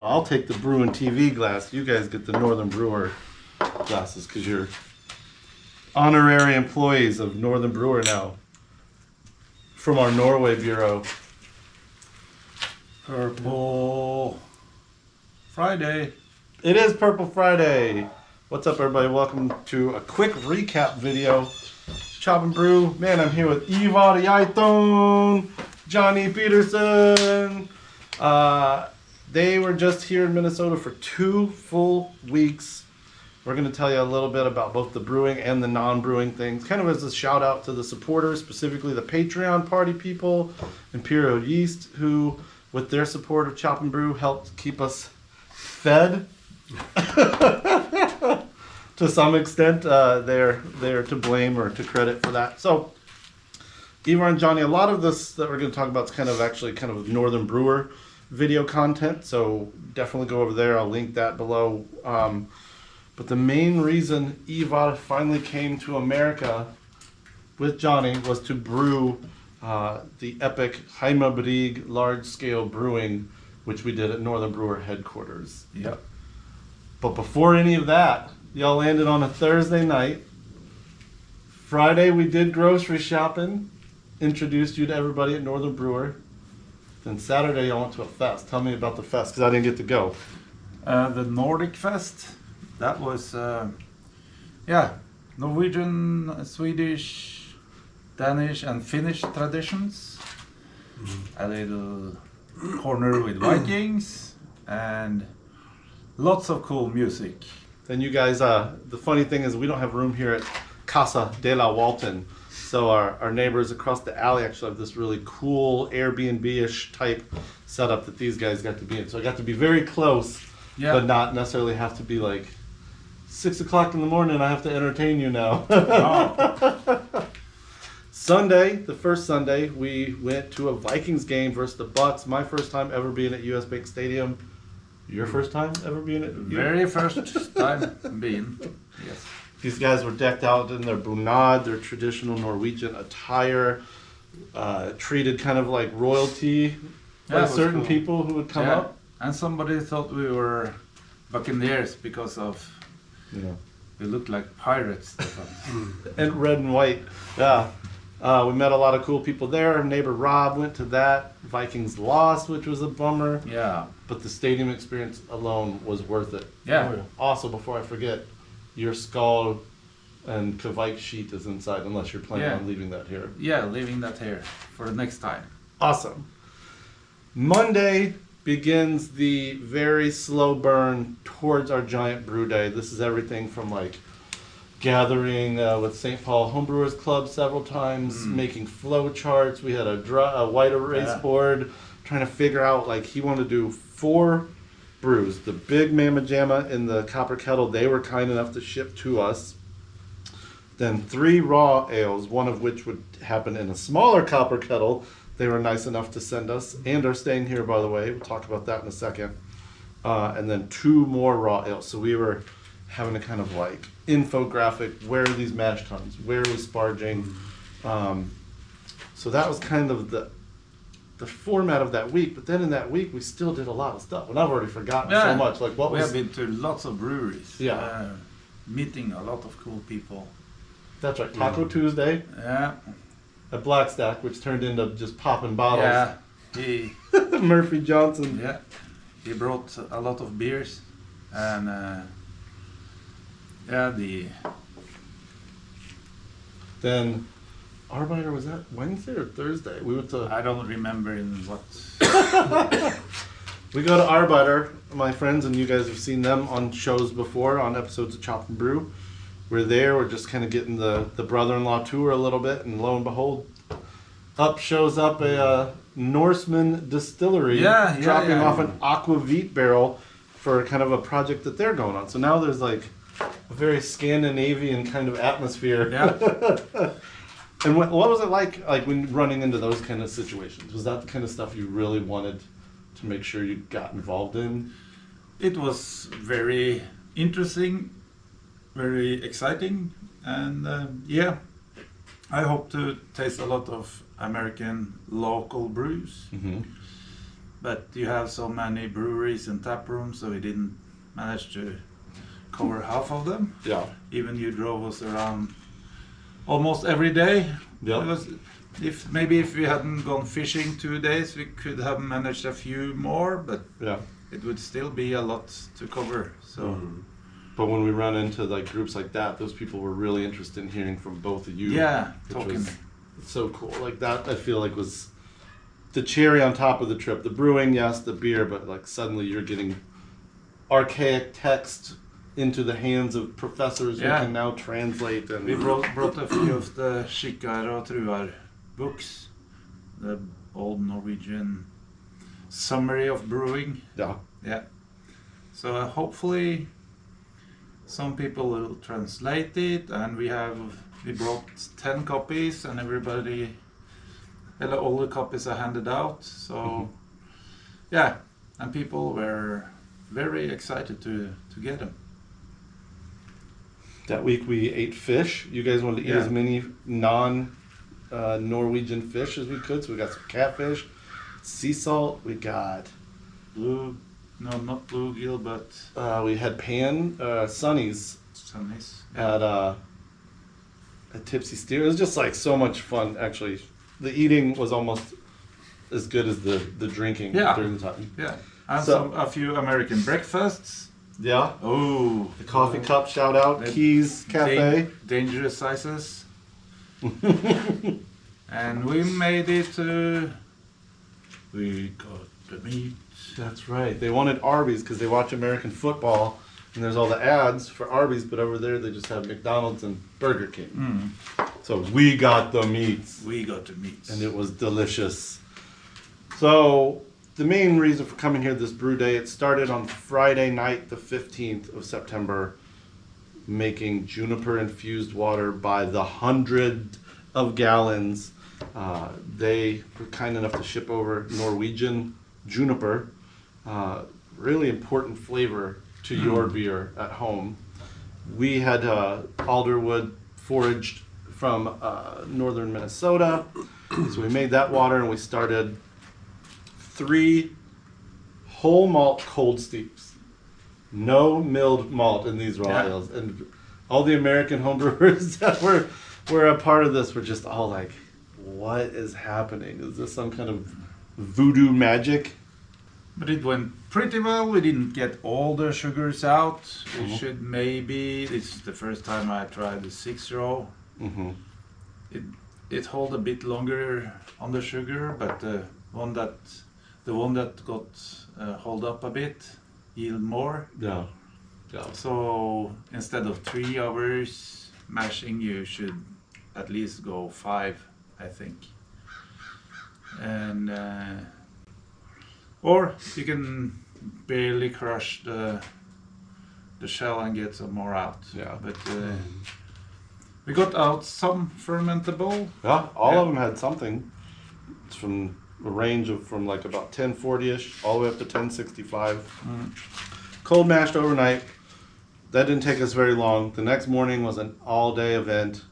I'll take the Brew and TV glass. You guys get the Northern Brewer glasses because you're honorary employees of Northern Brewer now from our Norway bureau. Purple Friday. It is Purple Friday. What's up, everybody? Welcome to a quick recap video. Chop Brew. Man, I'm here with Ivar and Geithung, Johnny, Pedersen. They were just here in Minnesota for 2 full weeks. We're going to tell you a little bit about both the brewing and the non-brewing things, kind of as a shout out to the supporters, specifically the Patreon party people, Imperial Yeast, who, with their support of Chop and Brew, helped keep us fed. To some extent, they're to blame or to credit for that. So, Ivar and Johnny, a lot of this that we're going to talk about is kind of Northern Brewer video content, so definitely go over there. I'll link that below. But the main reason Ivar finally came to America with Johnny was to brew the epic Heimbrig large-scale brewing, which we did at Northern Brewer headquarters. Yep. But before any of that, y'all landed on a Thursday night. Friday we did grocery shopping, introduced you to everybody at Northern Brewer. Then Saturday y'all went to a fest. Tell me about the fest, because I didn't get to go. The Nordic Fest. That was, Norwegian, Swedish, Danish, and Finnish traditions. A little corner with Vikings, and lots of cool music. Then you guys, the funny thing is we don't have room here at Casa de la Walton. So our neighbors across the alley actually have this really cool Airbnb-ish type setup that these guys got to be in. So I got to be very close, but not necessarily have to be like 6 o'clock in the morning. I have to entertain you now. Oh. Sunday, the first Sunday, we went to a Vikings game versus the Bucks. My first time ever being at US Bank Stadium. Your first time ever being at? Very first time being. Yes. These guys were decked out in their bunad, their traditional Norwegian attire, treated kind of like royalty by certain people who would come up. And somebody thought we were Buccaneers because of, we looked like pirates. And red and white, yeah. We met a lot of cool people there. Our neighbor Rob went to that. Vikings lost, which was a bummer. Yeah. But the stadium experience alone was worth it. Yeah. Also, before I forget, your skull and Kavike sheet is inside, unless you're planning on leaving that here. Yeah, leaving that here for the next time. Awesome. Monday begins the very slow burn towards our giant brew day. This is everything from like gathering with St. Paul Homebrewers Club several times, making flow charts. We had a white erase board, trying to figure out, like, he wanted to do 4 brews. The big Mamma Jamma in the copper kettle, they were kind enough to ship to us. Then 3 raw ales, one of which would happen in a smaller copper kettle. They were nice enough to send us, and are staying here, by the way. We'll talk about that in a second. And then 2 more raw ales. So we were having a kind of like infographic, where are these mash tuns, where was sparging. So that was kind of the format of that week. But then in that week we still did a lot of stuff, and I've already forgotten so much. Like we have been to lots of breweries, meeting a lot of cool people. That's right. Taco Tuesday at Black Stack, which turned into just popping bottles. Murphy Johnson, he brought a lot of beers, and then Arbiter, was that Wednesday or Thursday? We went to. I don't remember in what. We go to Arbiter, my friends, and you guys have seen them on shows before, on episodes of Chop and Brew. We're there. We're just kind of getting the brother-in-law tour a little bit, and lo and behold, up shows up a Norseman distillery, dropping off an aquavit barrel for kind of a project that they're going on. So now there's like a very Scandinavian kind of atmosphere. Yeah. And what was it like when running into those kind of situations? Was that the kind of stuff you really wanted to make sure you got involved in? It was very interesting, very exciting, and I hope to taste a lot of American local brews. but you have so many breweries and tap rooms, so we didn't manage to cover half of them. Yeah. Even you drove us around almost every day. Yeah. It was, if we hadn't gone fishing 2 days, we could have managed a few more, but Yeah. it would still be a lot to cover. So. But when we run into like groups like that, those people were really interested in hearing from both of you. Yeah, which talking. was so cool. Like that, I feel like was the cherry on top of the trip. The brewing, yes, the beer, but like suddenly you're getting archaic text into the hands of professors who Yeah. can now translate. And We brought a few of the Skikkar og Truar books, the old Norwegian summary of brewing. yeah, Yeah. So hopefully some people will translate it, and we brought 10 copies, and all the copies are handed out. So yeah, and people were very excited to get them. that week we ate fish. You guys wanted to eat Yeah. as many Norwegian fish as we could. So we got some catfish, sea salt. We got Not bluegill, but we had Sonny's sunnies. at Tipsy Steer. It was just like so much fun. Actually, the eating was almost as good as the drinking Yeah. during the time. Yeah, and So- a few American breakfasts. Yeah, Oh, the coffee cup shout out, The Keys Cafe. Dangerous sizes. And we made it to. We got the meat. That's right. They wanted Arby's because they watch American football, and there's all the ads for Arby's, but over there they just have McDonald's and Burger King. So we got the meats, We got the meat. and it was delicious. So the main reason for coming here this brew day, it started on Friday night, the 15th of September, making juniper infused water by the 100 of gallons. They were kind enough to ship over Norwegian juniper, really important flavor to your beer at home. We had alderwood foraged from northern Minnesota, so we made that water, and we started 3 whole malt cold steeps. No milled malt in these raw Yeah. ales, and all the American homebrewers that were a part of this were just all like, "What is happening? Is this some kind of voodoo magic?" But it went pretty well. We didn't get all the sugars out. We should maybe. It's the first time I tried the 6-row. Mm-hmm. It hold a bit longer on the sugar, but the one that got hold up a bit yield more. Yeah. Yeah. So instead of 3 hours mashing, you should at least go 5, I think. And or you can barely crush the shell and get some more out. Yeah. But we got out some fermentable. Yeah, all Yeah. of them had something. It's from a range of from like about 1040-ish all the way up to 1065. Cold mashed overnight. That didn't take us very long. The next morning was an all-day event.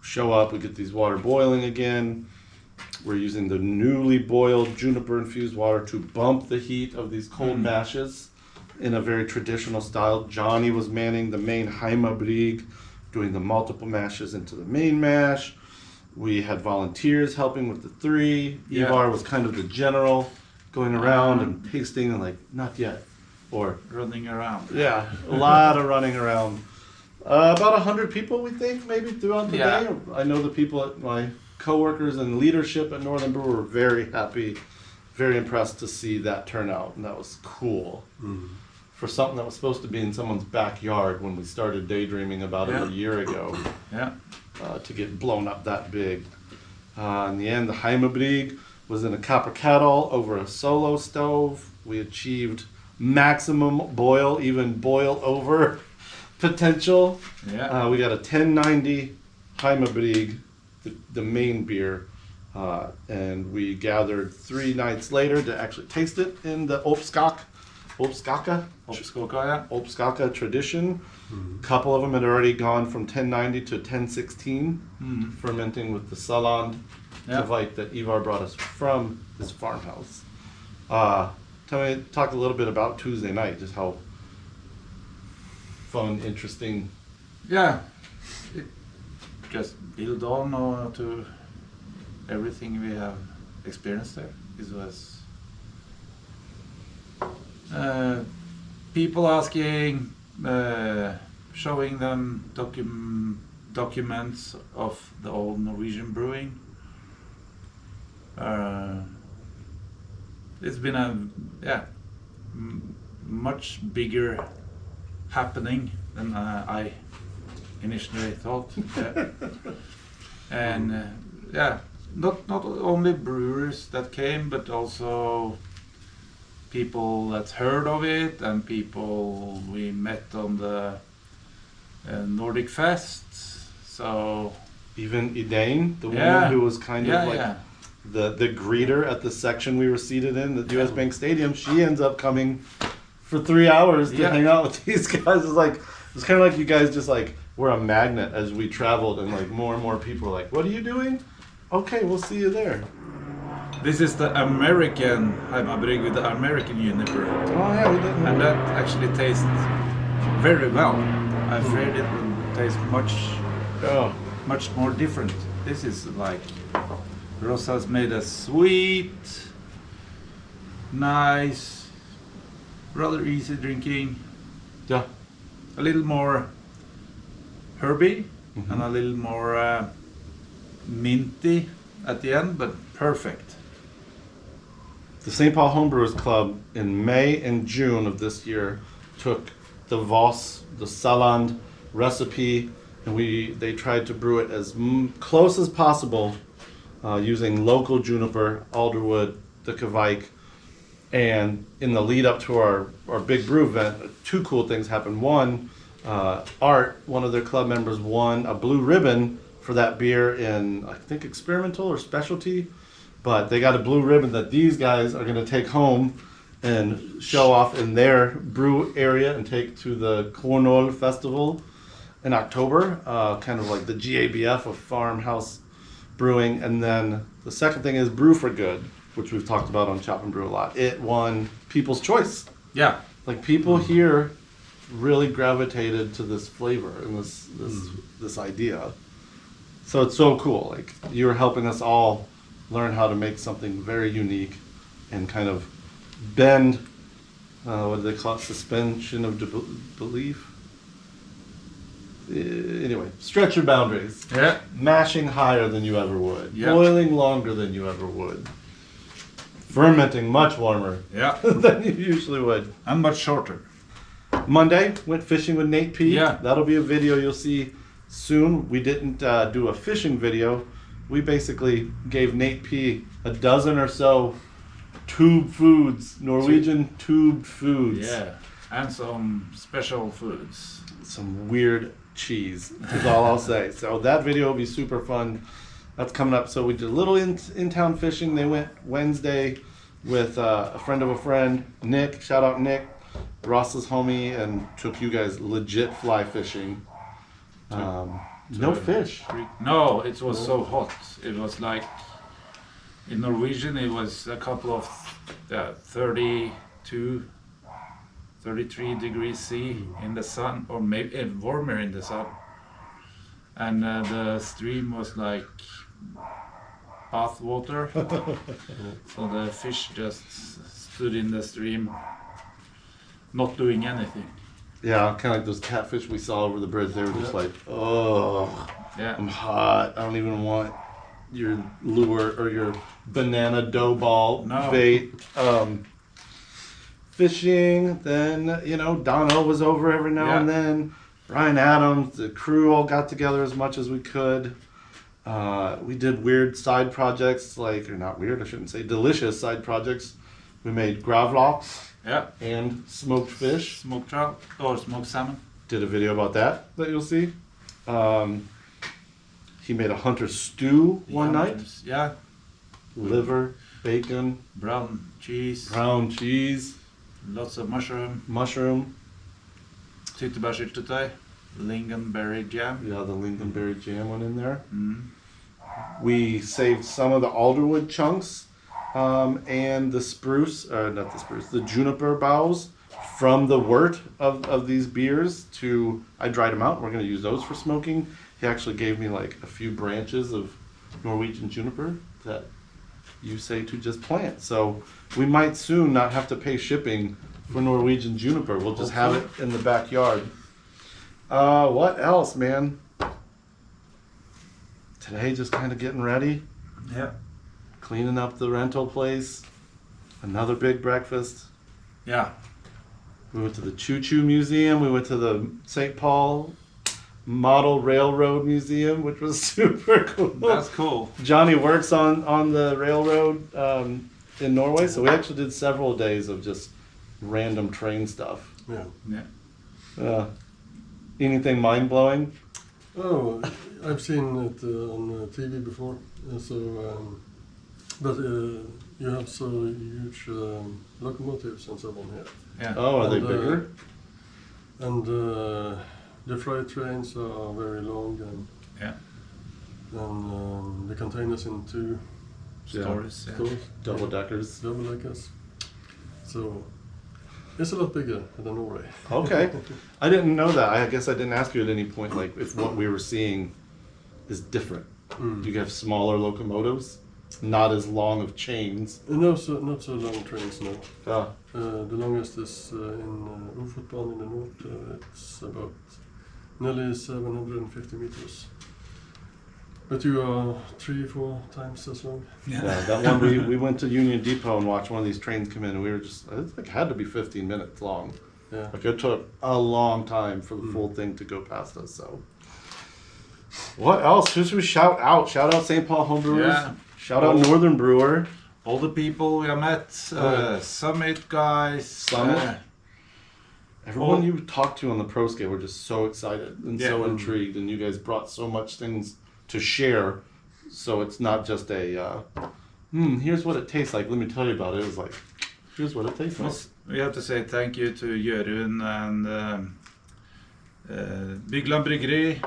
Show up, we get these water boiling again. We're using the newly boiled juniper infused water to bump the heat of these cold mashes in a very traditional style. Johnny was manning the main Heimabrig, doing the multiple mashes into the main mash. We had volunteers helping with the 3. Yeah. Ivar was kind of the general, going around and tasting and like, not yet. Or, Running around. yeah, a lot of running around. About 100 people, we think, maybe throughout the Yeah. day. I know the people at my coworkers and leadership at Northern Brewer were very happy, very impressed to see that turnout, and that was cool. For something that was supposed to be in someone's backyard when we started daydreaming about it Yeah. a year ago, Yeah. to get blown up that big. In the end, the Heimabrig was in a copper kettle over a solo stove. We achieved maximum boil, even boil over potential. Yeah. We got a 1090 Heimabrig, the main beer, and we gathered 3 nights later to actually taste it in the Opskaka Yeah. tradition. A couple of them had already gone from 1090 to 1016, fermenting with the Saland Yeah. Kvite that Ivar brought us from his farmhouse. Talk a little bit about Tuesday night, just how fun, interesting. Yeah, it just build on to everything we have experienced there. It was people asking, showing them documents of the old Norwegian brewing. It's been a much bigger happening than I initially thought. Yeah. And not only brewers that came, but also people that heard of it and people we met on the Nordic Fest. So Even Idane, the woman who was kind of like the greeter at the section we were seated in, the US Bank Stadium, she ends up coming for 3 hours to hang out with these guys. It's kind of like you guys just like were a magnet as we traveled, and like more and more people were like, "What are you doing? Okay, we'll see you there." this is the American Heimabrygg with the American Juniper. Oh yeah, we did. And that actually tastes very well. I'm afraid it will taste much more different. This is like Rosa's made a sweet, nice, rather easy drinking. Yeah. A little more herby and a little more minty at the end, but perfect. The St. Paul Homebrewers Club in May and June of this year took the Voss, the Saland recipe, and they tried to brew it as close as possible using local juniper, alderwood, the Geithung. And in the lead up to our big brew event, two cool things happened. One, Art, one of their club members, won a blue ribbon for that beer in, I think, experimental or specialty. But they got a blue ribbon that these guys are going to take home and show off in their brew area and take to the Cornwall Festival in October, kind of like the GABF of farmhouse brewing. And then the second thing is Brew for Good, which we've talked about on Chop Brew a lot. It won People's Choice. Yeah. Like people here really gravitated to this flavor and this idea. So it's so cool. Like you're helping us all learn how to make something very unique and kind of bend, what do they call it, suspension of belief? Anyway, stretch your boundaries. Yeah. Mashing higher than you ever would. Yeah. Boiling longer than you ever would. Fermenting much warmer than you usually would. And much shorter. Monday, went fishing with Nate P. Yeah. That'll be a video you'll see soon. We didn't do a fishing video. We basically gave Nate P a dozen or so tube foods, Norwegian tubed foods. Yeah. And some special foods. Some weird cheese is all I'll say. So that video will be super fun. That's coming up. So we did a little in-town fishing. They went Wednesday with a friend of a friend, Nick. Shout out Nick, Ross's homie, and took you guys legit fly fishing. No fish. No, it was so hot. It was like, in Norwegian, it was a couple of 32, 33 degrees C in the sun, or maybe warmer in the sun. And the stream was like bath water. So the fish just stood in the stream, not doing anything. Yeah, kind of like those catfish we saw over the bridge. They were just like, oh, I'm hot. I don't even want your lure or your banana dough ball bait. Fishing, then, Dono was over every now and then. Brian Adams, the crew all got together as much as we could. We did weird side projects, or not weird, I shouldn't say, delicious side projects. We made gravlax and smoked fish. Smoked trout or smoked salmon. Did a video about that you'll see. He made a hunter stew one night. Yeah. Liver, bacon. Brown cheese. Lots of mushroom. Tyttebærsyltetøy. Lingonberry jam. Yeah, the lingonberry jam went in there. Mm. We saved some of the alderwood chunks and the spruce, not the spruce, the juniper boughs from the wort of these beers I dried them out. We're going to use those for smoking. He actually gave me like a few branches of Norwegian juniper that you say to just plant. So we might soon not have to pay shipping for Norwegian juniper. We'll just have it in the backyard. What else, man? Today just kind of getting ready. Yeah. Cleaning up the rental place. Another big breakfast. Yeah. We went to the Choo Choo Museum. We went to the St. Paul Model Railroad Museum, which was super cool. That's cool. Johnny works on the railroad in Norway, so we actually did several days of just random train stuff. Yeah. Anything mind-blowing? Oh, I've seen it on TV before. But you have so huge locomotives and so on here. Yeah. Oh, are they And, bigger? And the freight trains are very long, and Yeah. the containers in two Stories. Yeah. stores, Double-deckers. double-deckers. So it's a lot bigger than Norway. Okay. I didn't know that. I guess I didn't ask you at any point, like, if what we were seeing is different. Mm. Do you have smaller locomotives? Not as long of chains. No, not so long trains, no. Ah, The longest is in Ufotbanen in the north. It's about nearly 750 meters. But you are 3-4 times as long. yeah, that one we went to Union Depot and watched one of these trains come in, and we were just, it had to be 15 minutes long. Yeah. Like, it took a long time for the full thing to go past us, so. What else? Who should we shout out? Shout out St. Paul Homebrewers. Yeah. Shout out Northern Brewer. All the people we have met, Summit guys. Summit? Everyone you talked to on the pro scale were just so excited and so intrigued, and you guys brought so much things to share. So it's not just a, here's what it tastes like. Let me tell you about it. It was like, here's what it tastes like. We have to say thank you to Jørund and Bygland Bryggeri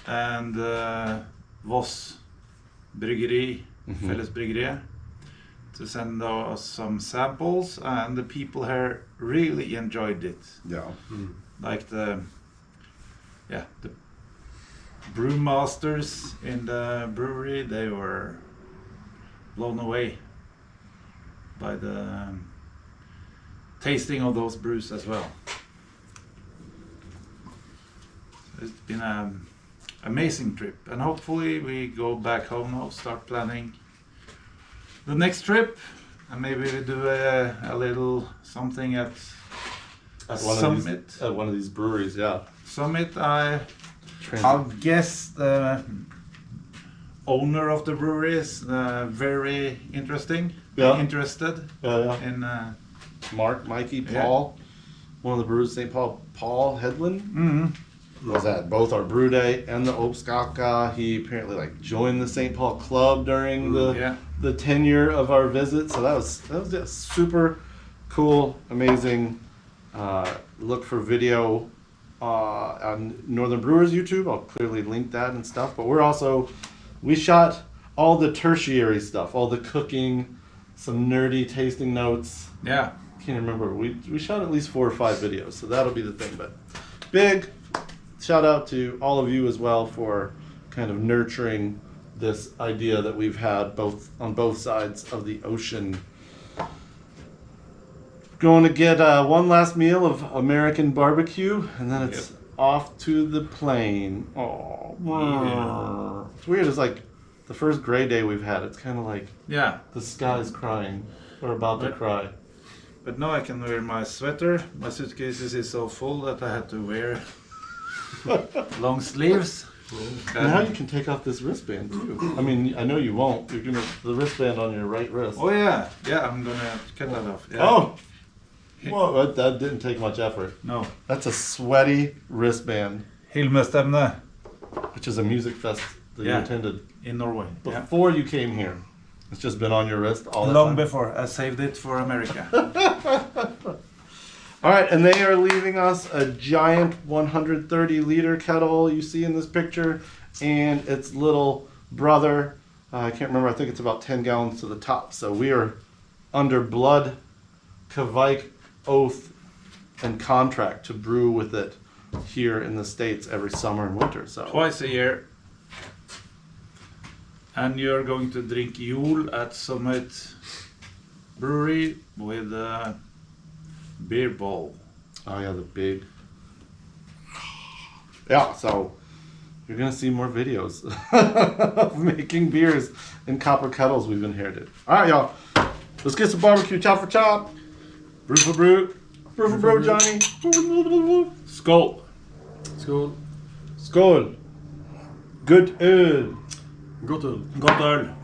and Voss Bryggeri, Felles Bryggeri, to send us some samples, and the people here really enjoyed it. Yeah. Like the brewmasters in the brewery, they were blown away by the tasting of those brews as well. It's been an amazing trip, and hopefully we go back home now, start planning the next trip, and maybe we do a little something at Summit. At one of these breweries, yeah. Summit, I'll guess the owner of the brewery is very interested in Mikey, Paul, one of the brewers, St. Paul Headland. Mm-hmm. Was at both our brew day and the Obskaka. He apparently joined the St. Paul Club during the tenure of our visit. So that was just super cool, amazing. Look for video on Northern Brewers YouTube. I'll clearly link that and stuff. But we shot all the tertiary stuff, all the cooking, some nerdy tasting notes. Yeah. Can't remember. We shot at least 4 or 5 videos, so that'll be the thing. But big shout out to all of you as well for kind of nurturing this idea that we've had on both sides of the ocean. Going to get one last meal of American barbecue, and then it's off to the plane. Oh, yeah. It's weird. It's like the first gray day we've had. It's kind of like the sky's crying or about to cry. But now I can wear my sweater. My suitcases is so full that I had to wear long sleeves. And now you can take off this wristband too. I mean, I know you won't. You're gonna the wristband on your right wrist. Oh yeah, I'm gonna cut that off. Yeah. Oh, whoa! That didn't take much effort. No. That's a sweaty wristband. Hilmestevne. Which is a music fest that you attended in Norway. Before you came here. It's just been on your wrist all the time. Long before. I saved it for America. All right, and they are leaving us a giant 130-liter kettle you see in this picture, and its little brother, I can't remember. I think it's about 10 gallons to the top. So we are under blood, kavike, oath, and contract to brew with it here in the States every summer and winter. So Twice a year. And you're going to drink Yule at Summit Brewery with a beer bowl. oh yeah, the big. Yeah, so you're gonna see more videos of making beers in copper kettles we've inherited. All right, y'all. Let's get some barbecue. Chop for chop. Brew for brew. Brew for brew, Johnny. Skål! Skål. Skål. Good öl. Gott öl. Gott öl!